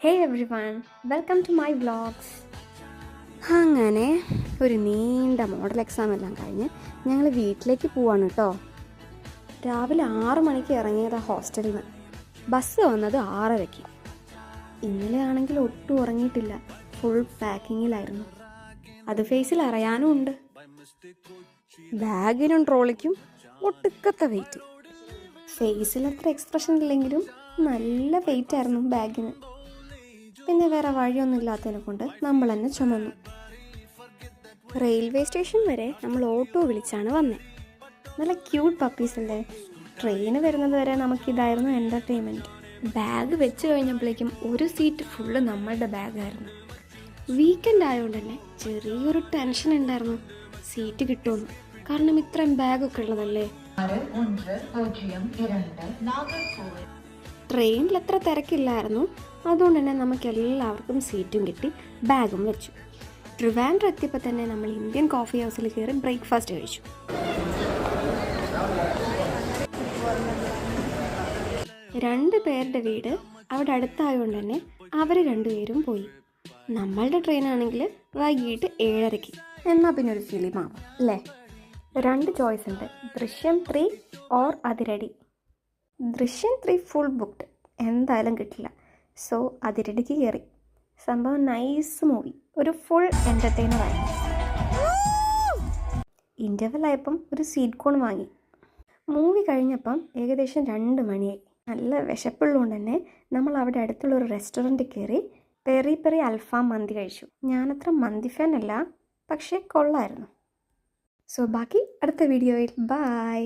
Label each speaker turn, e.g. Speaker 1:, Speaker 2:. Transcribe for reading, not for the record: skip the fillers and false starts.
Speaker 1: Hey everyone, welcome to my vlogs. അങ്ങനെ ഒരു നീണ്ട മോഡൽ എക്സാം എല്ലാം കഴിഞ്ഞ് ഞങ്ങൾ വീട്ടിലേക്ക് പോവാണ് കേട്ടോ. രാവിലെ 6 മണിക്ക് ഇറങ്ങിയതാണ് ഹോസ്റ്റലിൽ നിന്ന്. ബസ് വന്നത് 6:30. ഇന്നലെ ആണെങ്കിൽ ഒട്ടും ഉറങ്ങിയിട്ടില്ല, ഫുൾ പാക്കിങ്ങിലായിരുന്നു. അത് ഫേസിൽ അറിയാനും ഉണ്ട്. ബാഗിനും ട്രോളിക്കും ഒട്ടുക്കത്തെ വെയിറ്റ്. ഫേസിൽ അത്ര എക്സ്പ്രഷൻ ഇല്ലെങ്കിലും നല്ല വെയിറ്റ് ആയിരുന്നു ബാഗിന്. പിന്നെ വേറെ വഴിയൊന്നും ഇല്ലാത്തതിനെ കൊണ്ട് നമ്മൾ തന്നെ ചുമന്നു. റെയിൽവേ സ്റ്റേഷൻ വരെ നമ്മൾ ഓട്ടോ വിളിച്ചാണ് വന്നത്. നല്ല ക്യൂട്ട് പപ്പീസ് അല്ലേ. ട്രെയിന് വരുന്നത് വരെ നമുക്കിതായിരുന്നു എൻ്റർടൈൻമെൻറ്റ്. ബാഗ് വെച്ച് കഴിഞ്ഞപ്പോഴേക്കും ഒരു സീറ്റ് ഫുള്ള് നമ്മളുടെ ബാഗായിരുന്നു. വീക്കെൻഡ് ആയതുകൊണ്ട് തന്നെ ചെറിയൊരു ടെൻഷൻ ഉണ്ടായിരുന്നു, സീറ്റ് കിട്ടുമെന്ന്. കാരണം ഇത്രയും ബാഗൊക്കെ ഉള്ളതല്ലേ. ട്രെയിനിൽ അത്ര തിരക്കില്ലായിരുന്നു, അതുകൊണ്ട് തന്നെ നമുക്ക് എല്ലാവർക്കും സീറ്റും കിട്ടി, ബാഗും വെച്ചു. ട്രിവാൻഡ്രം എത്തിയപ്പോൾ തന്നെ നമ്മൾ ഇന്ത്യൻ കോഫി ഹൗസിൽ കയറി ബ്രേക്ക്ഫാസ്റ്റ് കഴിച്ചു. രണ്ട് പേരുടെ വീട് അവിടെ അടുത്തായതുകൊണ്ട് തന്നെ അവർ രണ്ടുപേരും പോയി. നമ്മളുടെ ട്രെയിനാണെങ്കിൽ വൈകിട്ട് 7:30. എന്നാൽ പിന്നെ ഒരു ഫിലിമാവും അല്ലേ. 2 ചോയ്സ് ഉണ്ട്, ദൃശ്യം 3 ഓർ അതിരടി. ദൃശ്യം 3 ഫുൾ ബുക്ക്ഡ്, എന്തായാലും കിട്ടില്ല. സോ അതിരടിക്ക് കയറി. സംഭവം നൈസ് മൂവി, ഒരു ഫുൾ എൻ്റർടൈനറായിരുന്നു. ഇൻ്റർവെൽ ആയപ്പം ഒരു സ്വീറ്റ് കോൺ വാങ്ങി. മൂവി കഴിഞ്ഞപ്പം ഏകദേശം 2 മണിയായി. നല്ല വിശപ്പുള്ളതുകൊണ്ട് തന്നെ നമ്മൾ അവിടെ അടുത്തുള്ള ഒരു റെസ്റ്റോറൻറ്റിൽ കയറി പെരി പെരി അൽഫാം മന്തി കഴിച്ചു. ഞാനത്ര മന്തി ഫാൻ അല്ല, പക്ഷേ കൊള്ളായിരുന്നു. സോ ബാക്കി അടുത്ത വീഡിയോയിൽ. ബൈ.